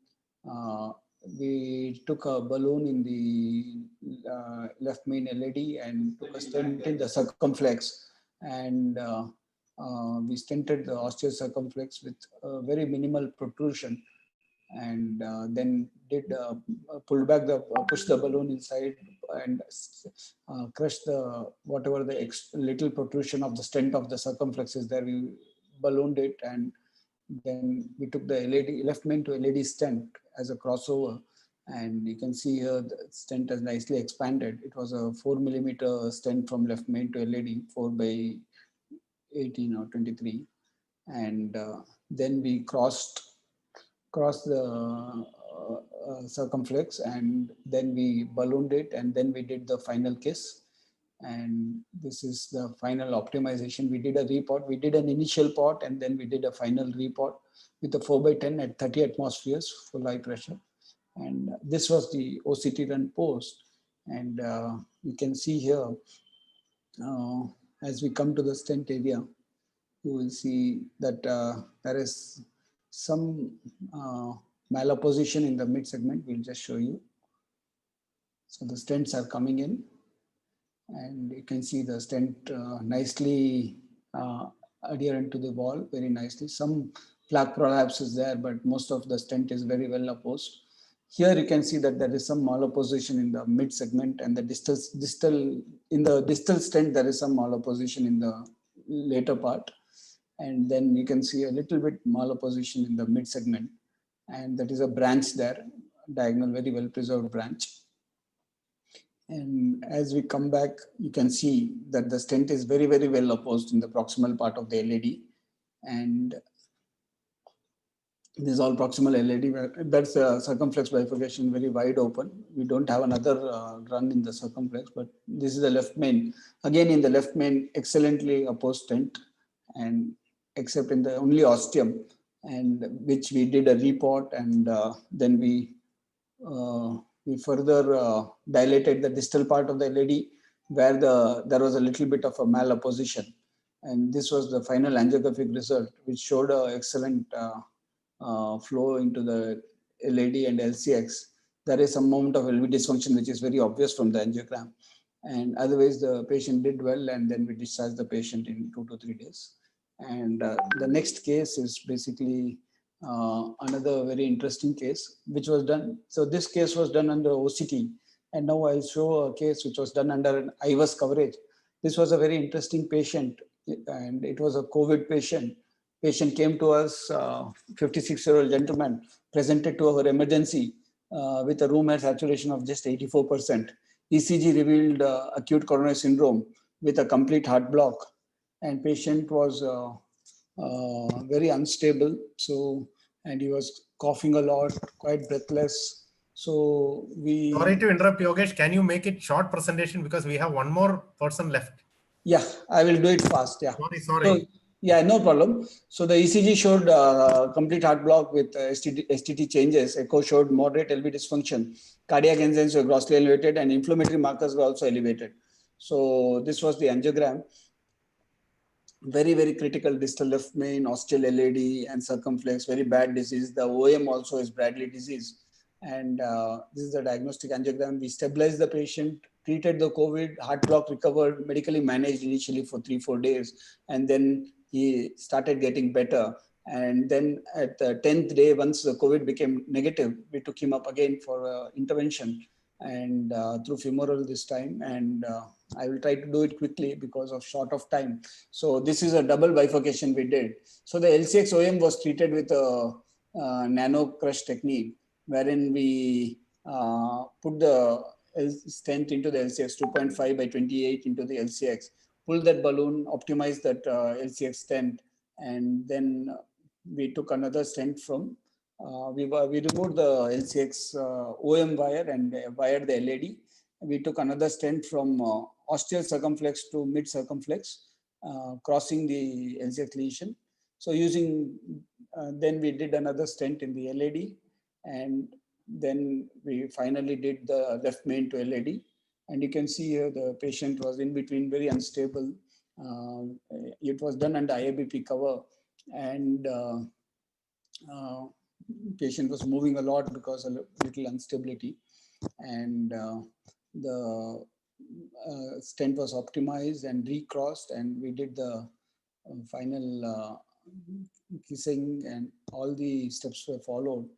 we took a balloon in the left main LAD and took a stent in the circumflex, and we stented the osteocircumflex with very minimal protrusion, and then did pull back push the balloon inside and crush the whatever the little protrusion of the stent of the circumflex is there. We ballooned it, and then we took the LAD left main to LAD stent as a crossover, and you can see here the stent has nicely expanded. It was a 4 millimeter stent from left main to LAD, 4x18 or 23, and then we crossed the circumflex, and then we ballooned it, and then we did the final kiss. And this is the final optimization. We did a report. We did an initial pot, and then we did a final report with a 4x10 at 30 atmospheres full high pressure. And this was the OCT run post. And you can see here, as we come to the stent area, you will see that there is some malapposition in the mid segment. We'll just show you. So the stents are coming in, and you can see the stent nicely adherent to the wall, very nicely. Some plaque prolapse is there, but most of the stent is very well apposed. Here you can see that there is some malapposition in the mid segment, and the distal stent there is some malapposition in the later part, and then you can see a little bit malapposition in the mid segment, and that is a branch there, diagonal, very well preserved branch. And as we come back, you can see that the stent is very, very well opposed in the proximal part of the LAD. And this is all proximal LAD. That's a circumflex bifurcation, very wide open. We don't have another run in the circumflex, but this is the left main. Again, in the left main, excellently opposed stent, and except in the only ostium, and which we did a report, and then we further dilated the distal part of the LAD, where there was a little bit of a malapposition. And this was the final angiographic result, which showed an excellent flow into the LAD and LCX. There is some moment of LV dysfunction, which is very obvious from the angiogram. And otherwise, the patient did well, and then we discharged the patient in 2 to 3 days. And the next case is basically another very interesting case, which was done. So this case was done under OCT, and now I'll show a case which was done under an IVUS coverage. This was a very interesting patient, and it was a COVID patient. Patient came to us, 56-year-old gentleman, presented to our emergency with a room air saturation of just 84%. ECG revealed acute coronary syndrome with a complete heart block, and patient was very unstable. So, and he was coughing a lot, quite breathless. So we... Sorry to interrupt, Yogesh. Can you make it short presentation, because we have one more person left? Yeah, I will do it fast. Yeah. Sorry. So, yeah, no problem. So the ECG showed complete heart block with STT changes. Echo showed moderate LV dysfunction. Cardiac enzymes were grossly elevated, and inflammatory markers were also elevated. So this was the angiogram. Very, very critical distal left main, ostial LAD and circumflex, very bad disease. The OM also is Bradley disease. And this is the diagnostic angiogram. We stabilized the patient, treated the COVID, heart block recovered, medically managed initially for 3-4 days. And then he started getting better. And then at the 10th day, once the COVID became negative, we took him up again for intervention, and through femoral this time. And I will try to do it quickly because of short of time. So this is a double bifurcation we did. So the LCX OM was treated with a nano crush technique, wherein we put the stent into the LCX 2.5 by 28 into the LCX, pull that balloon, optimize that LCX stent, and then we took another stent from, we removed the LCX OM wire and wired the LAD. We took another stent from ostial circumflex to mid circumflex, crossing the LCX lesion. So using, then we did another stent in the LAD, and then we finally did the left main to LAD. And you can see here the patient was in between, very unstable. It was done under IABP cover, and patient was moving a lot because of little instability. And the stent was optimized and recrossed, and we did the final kissing, and all the steps were followed.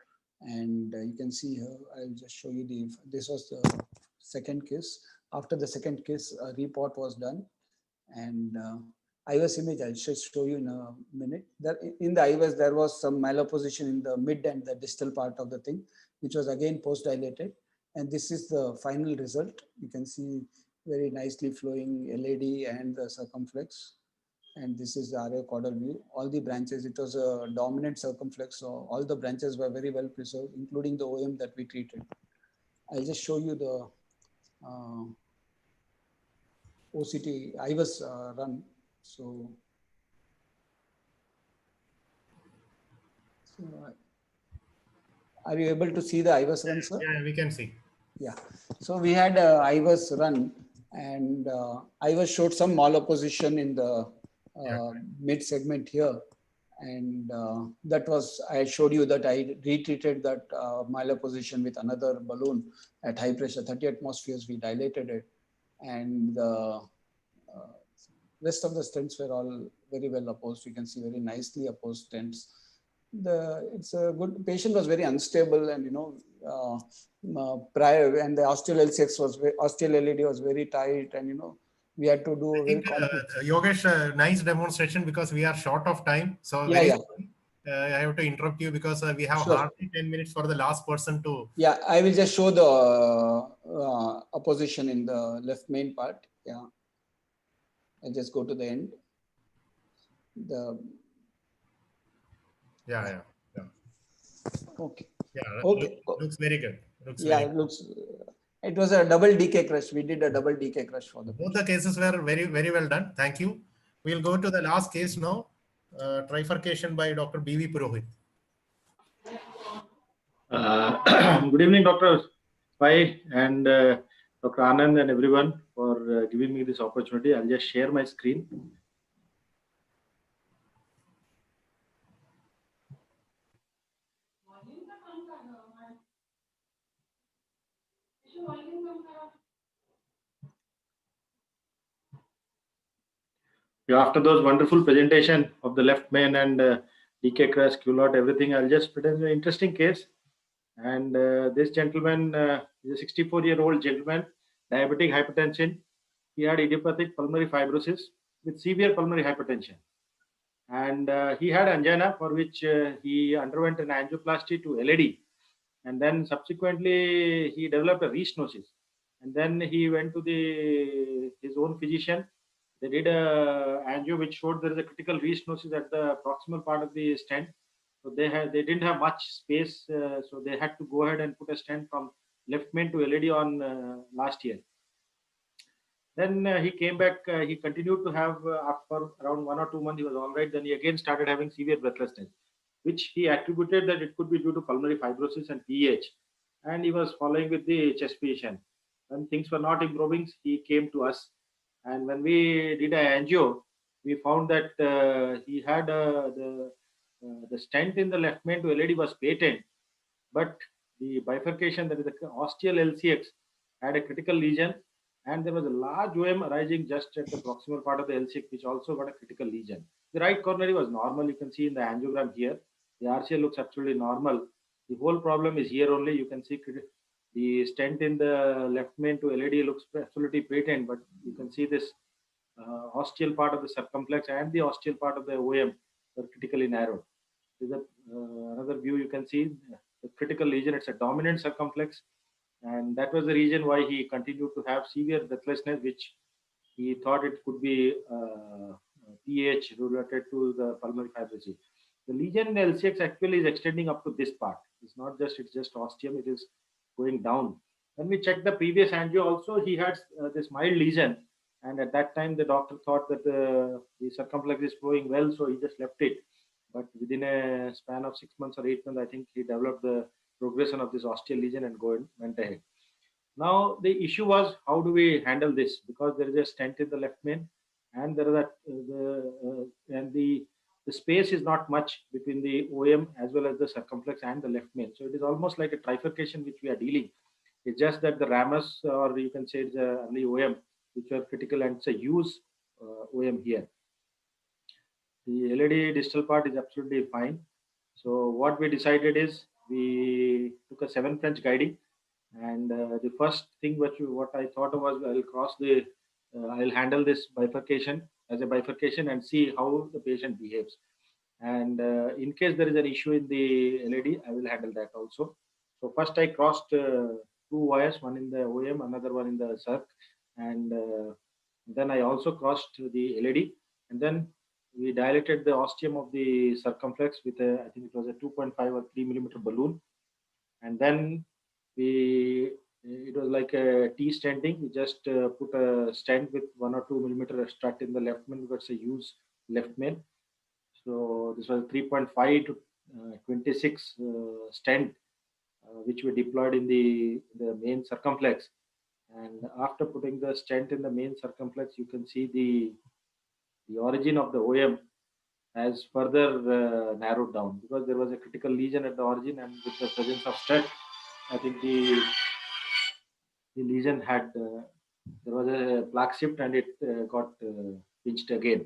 And you can see here, I'll just show you this was the second kiss. After the second kiss, a report was done, and IVUS image I'll just show you in a minute. In the IVUS, there was some malapposition in the mid and the distal part of the thing, which was again post-dilated. And this is the final result. You can see very nicely flowing LAD and the circumflex. And this is the RA caudal view. All the branches, it was a dominant circumflex, so all the branches were very well preserved, including the OM that we treated. I'll just show you the OCT IVUS run. So are you able to see the IVUS run, sir? Yeah, we can see. Yeah. So we had a IVUS run, and IVUS showed some malapposition in the mid segment here. And that was, I showed you that I retreated that mylar position with another balloon at high pressure, 30 atmospheres, we dilated it. And the rest of the stents were all very well opposed. You can see very nicely opposed stents. It's a good, patient was very unstable, and prior, and the osteal LCX was, osteal LED was very tight, and we had to do a very complex. Yogesh, nice demonstration, because we are short of time. So Yeah, yeah. I have to interrupt you because we have Sure. hardly 10 minutes for the last person to. Yeah, I will just show the opposition in the left main part. Yeah, I'll just go to the end. Yeah. Okay. Yeah. Okay. Looks very good. Yeah, it looks. It was a double DK crush. We did a double DK crush for the. Both the cases were very, very well done. Thank you. We'll go to the last case now. Trifurcation by Dr. B.V. Purohit. Good evening, Dr. Pai and Dr. Anand and everyone, for giving me this opportunity. I'll just share my screen. Yeah, after those wonderful presentation of the left main and DK crush, QLOT, everything, I'll just present an interesting case. And this gentleman is a 64-year-old gentleman, diabetic hypertension. He had idiopathic pulmonary fibrosis with severe pulmonary hypertension. And he had angina, for which he underwent an angioplasty to LAD. And then subsequently, he developed a restenosis. And then he went to his own physician. They did a angio which showed there is a critical restenosis at the proximal part of the stent. So they didn't have much space, so they had to go ahead and put a stent from left main to LAD on last year. Then he came back. He continued to have for around 1 or 2 months. He was all right. Then he again started having severe breathlessness, which he attributed that it could be due to pulmonary fibrosis and PH. And he was following with the chest patient. When things were not improving, he came to us. And when we did an angio, we found that he had the stent in the left main to LAD was patent, but the bifurcation, that is the osteal LCX, had a critical lesion, and there was a large OM arising just at the proximal part of the LCX, which also got a critical lesion. The right coronary was normal. You can see in the angiogram here. The RCA looks absolutely normal. The whole problem is here only. You can see the stent in the left main to LAD looks absolutely patent, but you can see this osteal part of the circumflex and the osteal part of the OM are critically narrowed. There's another view you can see the critical lesion. It's a dominant circumflex, and that was the reason why he continued to have severe breathlessness, which he thought it could be PH related to the pulmonary fibrosis. The lesion in the LCX actually is extending up to this part. It's not just, it's just ostium, it is going down. When we checked the previous angio also, he had this mild lesion, and at that time the doctor thought that the circumflex is flowing well, so he just left it. But within a span of 6 months or 8 months, I think he developed the progression of this osteal lesion and went ahead. Now the issue was, how do we handle this? Because there is a stent in the left main, and there is the space is not much between the OM as well as the circumflex and the left main. So it is almost like a trifurcation which we are dealing. It's just that the ramus, or you can say it's a early OM, which are critical, and it's a use OM here. The LAD distal part is absolutely fine. So what we decided is, we took a 7 French guiding, and the first thing what I thought was, I'll handle this bifurcation as a bifurcation and see how the patient behaves. And in case there is an issue in the LAD, I will handle that also. So first I crossed 2 wires, one in the OM, another one in the circ, and then I also crossed the LAD, and then we dilated the ostium of the circumflex with I think it was a 2.5 or 3 millimeter balloon, and then it was like a T stenting. We just put a stent with 1 or 2 millimeter strut in the left main, because it's a use left main. So this was 3.5 to 26 stent, which we deployed in the main circumflex. And after putting the stent in the main circumflex, you can see the origin of the OM has further narrowed down, because there was a critical lesion at the origin, and with the presence of strut, I think the lesion had there was a plaque shift and it got pinched again.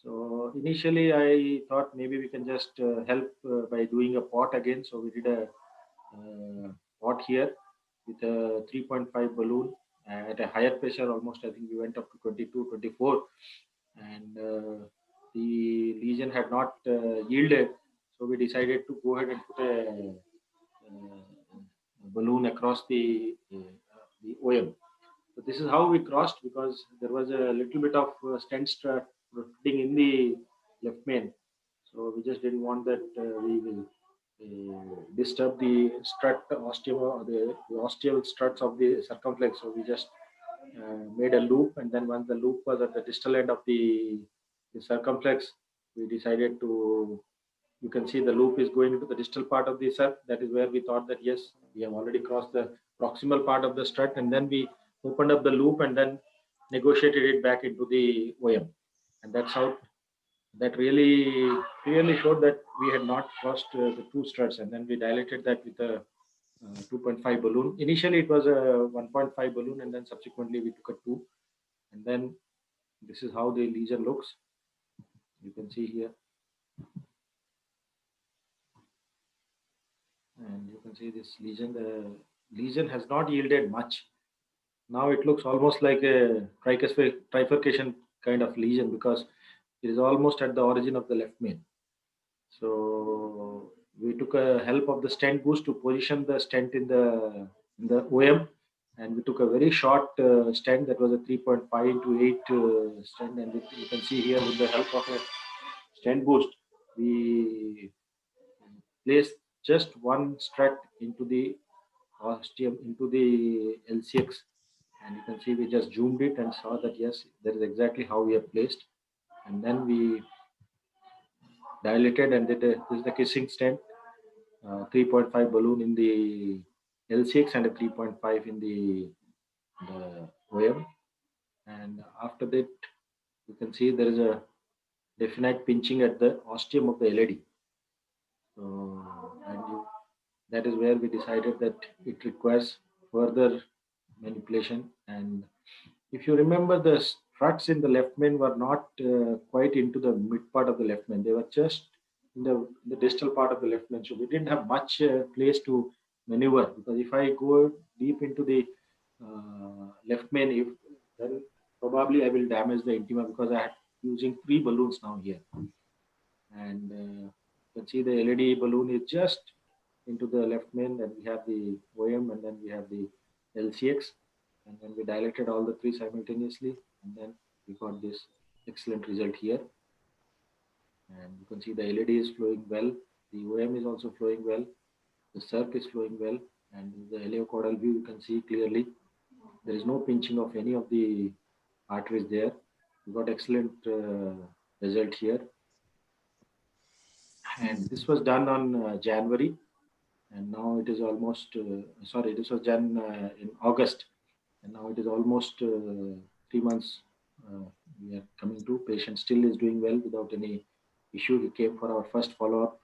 So initially I thought maybe we can just help by doing a pot again. So we did a pot here with a 3.5 balloon at a higher pressure, almost I think we went up to 22, 24, and the lesion had not yielded. So we decided to go ahead and put a balloon across the OM. So this is how we crossed, because there was a little bit of stent strut protruding in the left main. So we just didn't want that we will disturb the strut osteum, the osteal struts of the circumflex. So we just made a loop, and then once the loop was at the distal end of the circumflex, we decided to, you can see the loop is going into the distal part of the circ. That is where we thought that yes, we have already crossed the proximal part of the strut, and then we opened up the loop and then negotiated it back into the OM. And that's how that really clearly showed that we had not crossed the two struts, and then we dilated that with a 2.5 balloon. Initially it was a 1.5 balloon, and then subsequently we took a 2, and then this is how the lesion looks. You can see here, and you can see this lesion. The lesion has not yielded much. Now it looks almost like a trifurcation kind of lesion, because it is almost at the origin of the left main. So we took a help of the stent boost to position the stent in the OM, and we took a very short stent that was a 3.5 into 8 stent, and you can see here with the help of a stent boost, we placed just one strut into the ostium, into the LCX, and you can see we just zoomed it and saw that yes, that is exactly how we have placed. And then we dilated, and this is the kissing stent, 3.5 balloon in the L6 and a 3.5 in the OM. And after that, you can see there is a definite pinching at the ostium of the LAD. So, that is where we decided that it requires further manipulation. And if you remember, the struts in the left main were not quite into the mid part of the left main. They were just in the distal part of the left main. So we didn't have much place to maneuver, because if I go deep into the left main, then probably I will damage the intima, because I am using 3 balloons now here. And you can see the LED balloon is just into the left main, and we have the OM, and then we have the LCX, and then we dilated all the 3 simultaneously, and then we got this excellent result here. And you can see the LED is flowing well, the OM is also flowing well, the circ is flowing well, and the iliocaudal view you can see clearly there is no pinching of any of the arteries there. We got excellent result here. And this was done on January, and now it is almost sorry, this was done in August, and now it is almost 3 months we are coming to. Patient still is doing well without any issue. He came for our first follow-up.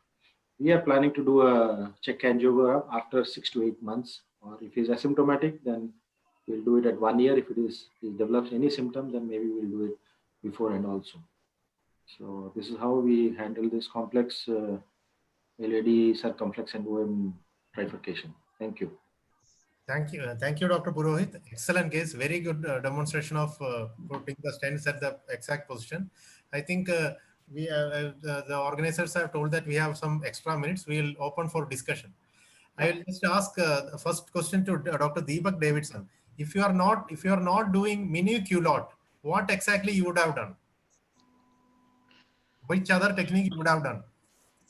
We are planning to do a check angiogram after 6 to 8 months, or if he is asymptomatic, then we'll do it at 1 year. If it develops any symptoms, then maybe we'll do it beforehand also. So this is how we handle this complex LAD circumflex and OM trifurcation. Thank you. Thank you, Dr. Purohit. Excellent case. Very good demonstration of putting the stents at the exact position. I think the organizers have told that we have some extra minutes. We will open for discussion. I will just ask the first question to Dr. Deepak Davidson. If you are not doing mini culotte, what exactly you would have done? Which other technique you would have done?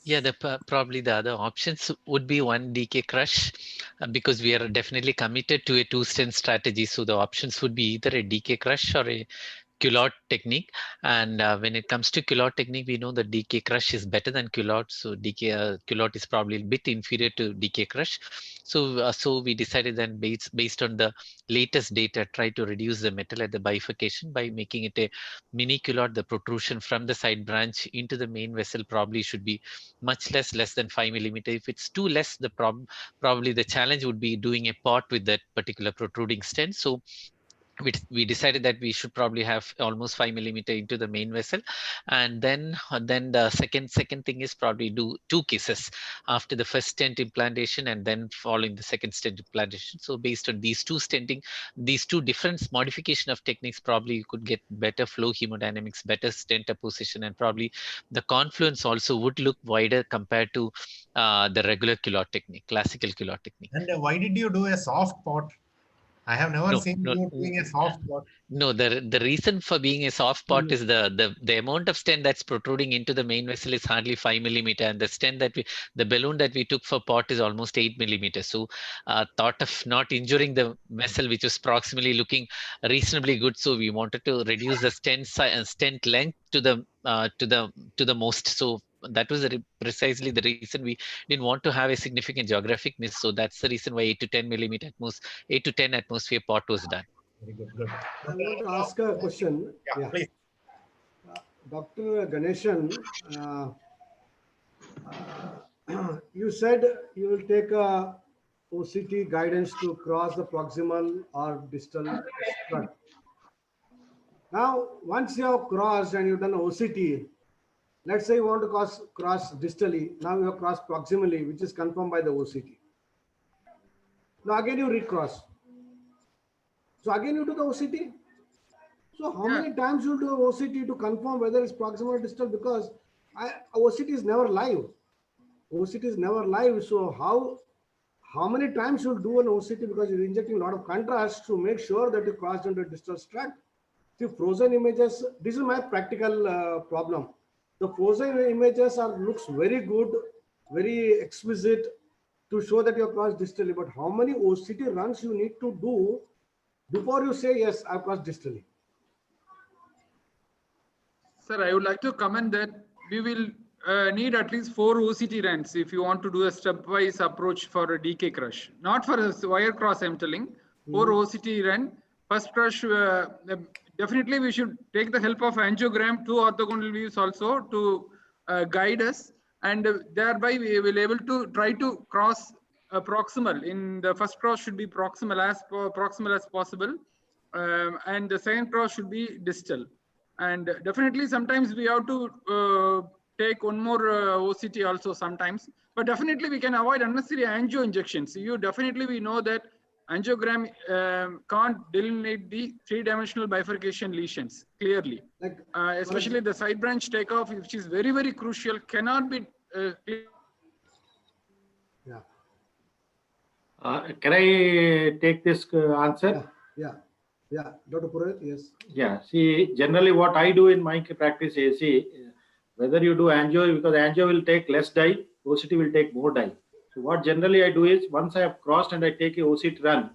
Yeah, probably the other options would be one DK crush, because we are definitely committed to a 2-stent strategy. So the options would be either a DK crush or a culotte technique. And when it comes to culotte technique, we know that DK crush is better than culotte. So culotte is probably a bit inferior to DK crush. So we decided then based on the latest data, try to reduce the metal at the bifurcation by making it a mini culotte. The protrusion from the side branch into the main vessel probably should be much less than 5 millimeter. If it's too less, the probably the challenge would be doing a pot with that particular protruding stent. So we decided that we should probably have almost 5 millimeter into the main vessel, and then the second thing is probably do 2 kisses after the first stent implantation and then following the second stent implantation. So based on these two different modification of techniques, probably you could get better flow hemodynamics, better stent position, and probably the confluence also would look wider compared to the regular culotte technique, classical culotte technique. And why did you do a soft pot? I have never seen you doing a soft pot. No, the reason for being a soft pot is the amount of stent that's protruding into the main vessel is hardly 5 millimeter, and the balloon that we took for pot is almost 8 millimeters. So thought of not injuring the vessel, which was proximally looking reasonably good, so we wanted to reduce the stent length to the most. So that was precisely the reason we didn't want to have a significant geographic miss. So that's the reason why 8 to 10 millimeter at most, 8 to 10 atmosphere pot was done. Very good. I want to ask a question. Yeah, please. Dr. Ganeshan, you said you will take a OCT guidance to cross the proximal or distal strut. Now, once you have crossed and you've done OCT, let's say you want to cross distally. Now you have crossed proximally, which is confirmed by the OCT. Now again you recross. So again you do the OCT. So how many times you do OCT to confirm whether it's proximal or distal? Because OCT is never live. OCT is never live. So how many times you'll do an OCT, because you're injecting a lot of contrast to make sure that you crossed into distal strut. See, frozen images, this is my practical problem. The frozen images looks very good, very exquisite to show that you have crossed distally. But how many OCT runs you need to do before you say, yes, I've crossed distally? Sir, I would like to comment that we will need at least 4 OCT runs if you want to do a stepwise approach for a DK crush. Not for a wire cross, I'm telling. 4 OCT run. First crush, definitely we should take the help of angiogram, 2 orthogonal views also to guide us, and thereby we will able to try to cross proximal. In the first cross should be proximal as possible, and the second cross should be distal. And definitely sometimes we have to take one more OCT also sometimes, but definitely we can avoid unnecessary angio injections. We know that angiogram can't delineate the 3-dimensional bifurcation lesions clearly. Especially the side branch takeoff, which is very, very crucial, cannot be Can I take this answer? Yeah. Dr. Purohit, yes. Yeah, see, generally what I do in my practice is, see, whether you do angio, because angio will take less dye, OCT will take more dye. So what generally I do is, once I have crossed and I take a OCT run,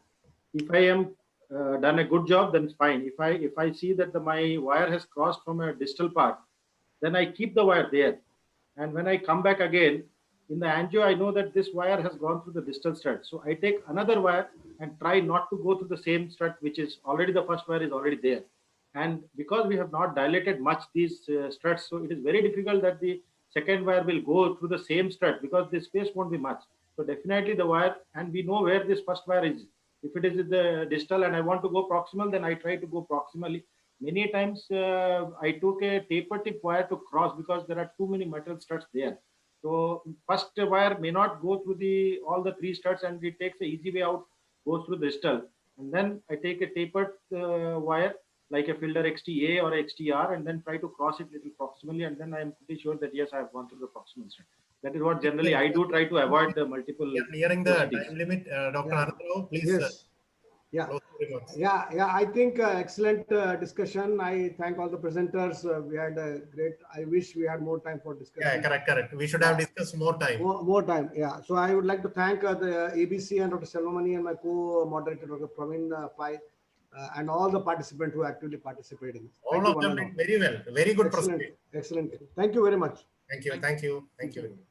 if I am done a good job, then it's fine. If I see that my wire has crossed from a distal part, then I keep the wire there. And when I come back again, in the angio, I know that this wire has gone through the distal strut. So I take another wire and try not to go through the same strut, which is already the first wire is already there. And because we have not dilated much these struts, so it is very difficult that the second wire will go through the same strut, because the space won't be much. So definitely the wire, and we know where this first wire is. If it is the distal and I want to go proximal, then I try to go proximally. Many times I took a taper tip wire to cross because there are too many metal struts there. So first wire may not go through all the 3 struts, and it takes an easy way out, goes through the distal. And then I take a tapered wire like a Fielder XT-A or XT-R, and then try to cross it little proximally, and then I am pretty sure that yes, I have gone through the proximal strut. That is what generally I do, try to avoid the multiple. Nearing the time limit, Dr. Anandarao, please. Yes. I think excellent discussion. I thank all the presenters. We had a great, I wish we had more time for discussion. Yeah, correct. We should have discussed more time. More time, yeah. So I would like to thank the ABC and Dr. Selvamani and my co-moderator, Dr. Praveen Pai. and all the participants who actively participate in this. All Thank you, of one them and did very well. Very good Excellent. presentation. Excellent. Thank you very much. Thank you. Thank you. Thank you very much.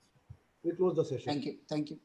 We close the session. Thank you. Thank you.